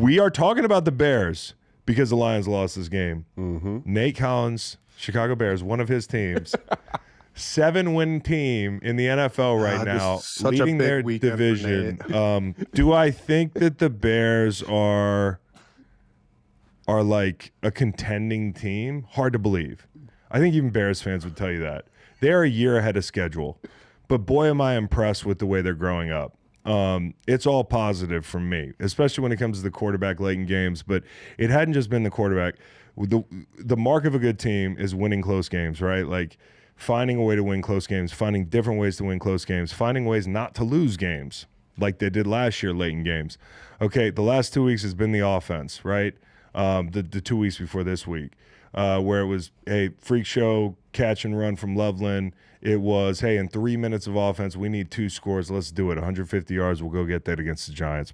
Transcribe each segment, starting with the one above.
We are talking about the Bears because the Lions lost this game. Mm-hmm. Nate Collins, Chicago Bears, one of his teams, 7-win team in the NFL right now, leading their division. Do I think that the Bears are like a contending team? Hard to believe. I think even Bears fans would tell you that. They're a year ahead of schedule, but boy, am I impressed with the way they're growing up. It's all positive from me, especially when it comes to the quarterback late in games, but it hadn't just been the quarterback. The mark of a good team is winning close games, right? Like finding a way to win close games, finding different ways to win close games, finding ways not to lose games like they did last year late in games. Okay, the last 2 weeks has been the offense, right? The 2 weeks before this week, where it was a freak show catch and run from Loveland. It was, hey, in 3 minutes of offense, we need 2 scores. Let's do it. 150 yards. We'll go get that against the Giants.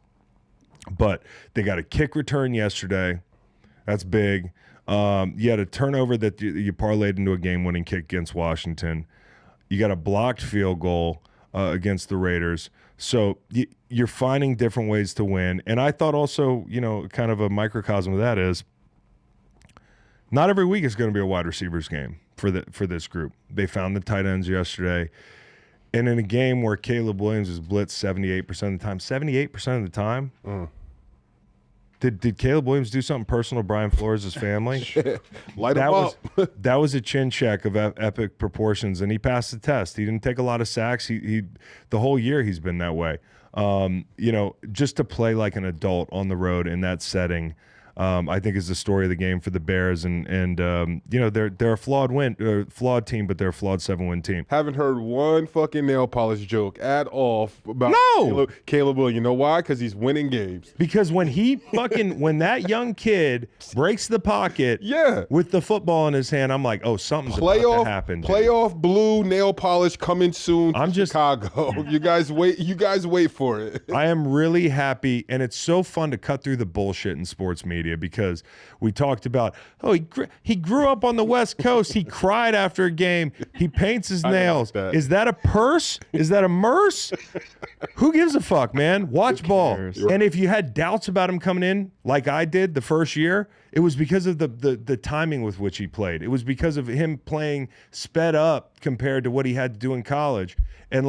But they got a kick return yesterday. That's big. You had a turnover that you parlayed into a game-winning kick against Washington. You got a blocked field goal against the Raiders. So you're finding different ways to win. And I thought also, kind of a microcosm of that is not every week is going to be a wide receivers game for this group. They found the tight ends yesterday. And in a game where Caleb Williams is blitzed 78% of the time, 78% of the time, did Caleb Williams do something personal to Brian Flores' family? Light him up. That was a chin check of epic proportions, and he passed the test. He didn't take a lot of sacks. He the whole year he's been that way. Just to play like an adult on the road in that setting, I think is the story of the game for the Bears, and they're a flawed team, but they're a flawed 7-win team. Haven't heard one fucking nail polish joke at all about Caleb Williams. You know why? Because he's winning games. Because when when that young kid breaks the pocket with the football in his hand, I'm like, oh, something's about to happen. Playoff blue nail polish coming soon to Chicago. You guys wait for it. I am really happy, and it's so fun to cut through the bullshit in sports media because we talked about, he grew up on the West Coast. He cried after a game. He paints his nails. Is that a purse? Is that a merce? Who gives a fuck, man? Watch ball. And if you had doubts about him coming in like I did the first year, it was because of the timing with which he played. It was because of him playing sped up compared to what he had to do in college. And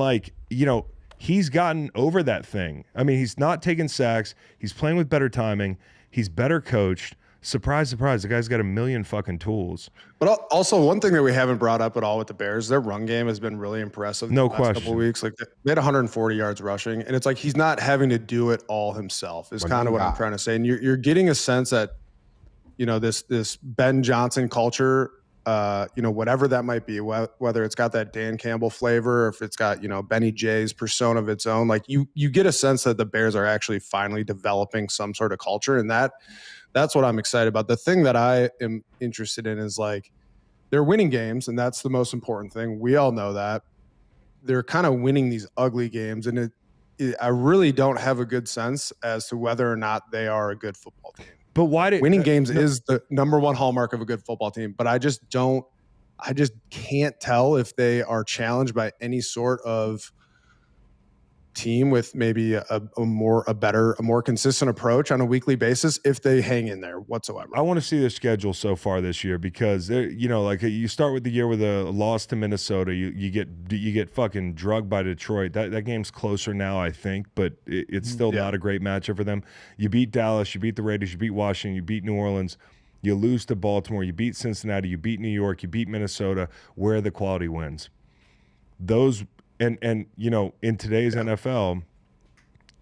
he's gotten over that thing. I mean, he's not taking sacks. He's playing with better timing. He's better coached. Surprise, surprise, the guy's got a million fucking tools. But also, one thing that we haven't brought up at all with the Bears, their run game has been really impressive. No the last question. Couple of weeks, like they had 140 yards rushing, and it's like he's not having to do it all himself. Is kind of what I'm trying to say. And you're getting a sense that this Ben Johnson culture, whatever that might be, whether it's got that Dan Campbell flavor, or if it's got Benny J's persona of its own, like you get a sense that the Bears are actually finally developing some sort of culture, and that's what I'm excited about. The thing that I am interested in is like they're winning games, and that's the most important thing. We all know that. They're kind of winning these ugly games, and I really don't have a good sense as to whether or not they are a good football team. But why did winning games is the number one hallmark of a good football team? But I just can't tell if they are challenged by any sort of team with maybe a more consistent approach on a weekly basis if they hang in there whatsoever. I want to see their schedule so far this year because you start with the year with a loss to Minnesota, you get fucking drugged by Detroit. That game's closer now, I think, but it's still not a great matchup for them. You beat Dallas, you beat the Raiders, you beat Washington, you beat New Orleans, you lose to Baltimore, you beat Cincinnati, you beat New York, you beat Minnesota, where the quality wins. Those And in today's NFL,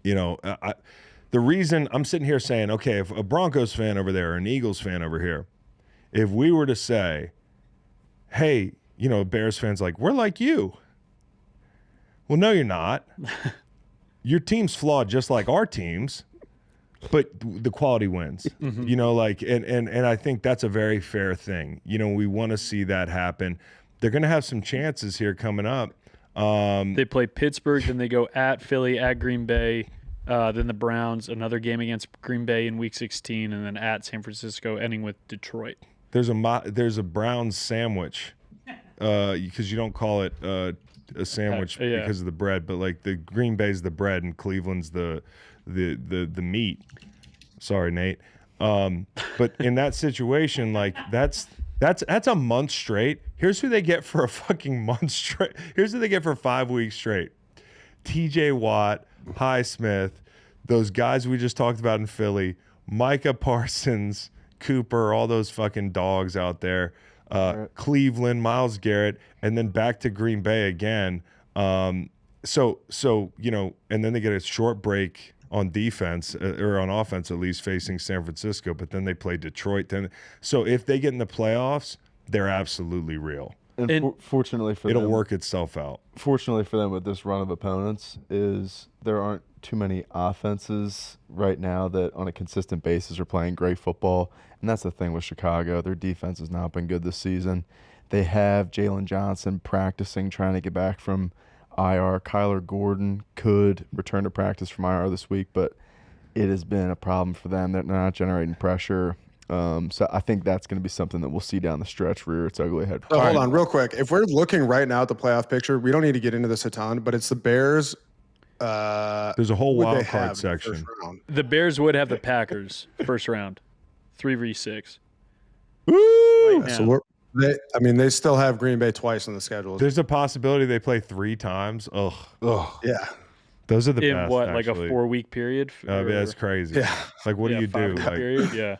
the reason I'm sitting here saying, okay, if a Broncos fan over there or an Eagles fan over here, if we were to say, hey, Bears fans like, we're like you. Well, no, you're not. Your team's flawed just like our teams, but the quality wins. Mm-hmm. And I think that's a very fair thing. We want to see that happen. They're going to have some chances here coming up. They play Pittsburgh, then they go at Philly, at Green Bay, then the Browns, another game against Green Bay in Week 16, and then at San Francisco, ending with Detroit. There's a Browns sandwich because you don't call it a sandwich because of the bread, but like the Green Bay's the bread and Cleveland's the meat. Sorry, Nate. But in that situation, like that's a month straight. Here's who they get for a fucking month straight. Here's who they get for 5 weeks straight. TJ Watt, Highsmith, those guys we just talked about in Philly, Micah Parsons, Cooper, all those fucking dogs out there, Cleveland, Myles Garrett, and then back to Green Bay again. So you know, and then they get a short break on defense or on offense at least facing San Francisco, but then they play Detroit. So if they get in the playoffs, they're absolutely real. And fortunately for them, it'll work itself out. Fortunately for them with this run of opponents is there aren't too many offenses right now that on a consistent basis are playing great football. And that's the thing with Chicago. Their defense has not been good this season. They have Jalen Johnson practicing, trying to get back from IR. Kyler Gordon could return to practice from IR this week, but it has been a problem for them. They're not generating pressure. So I think that's going to be something that we'll see down the stretch rear its ugly head. So hold on real quick. If we're looking right now at the playoff picture, we don't need to get into this a ton, but it's the Bears. There's a whole wild card section. The Bears would have the Packers first round, 3v6. Woo! Right So they still have Green Bay twice on the schedule. There's a possibility they play 3 times. Ugh. Yeah. Those are the In best. what, actually. like a 4-week period? Yeah, that's crazy. Yeah. Like, what do you do? 5-week Like, period? Yeah.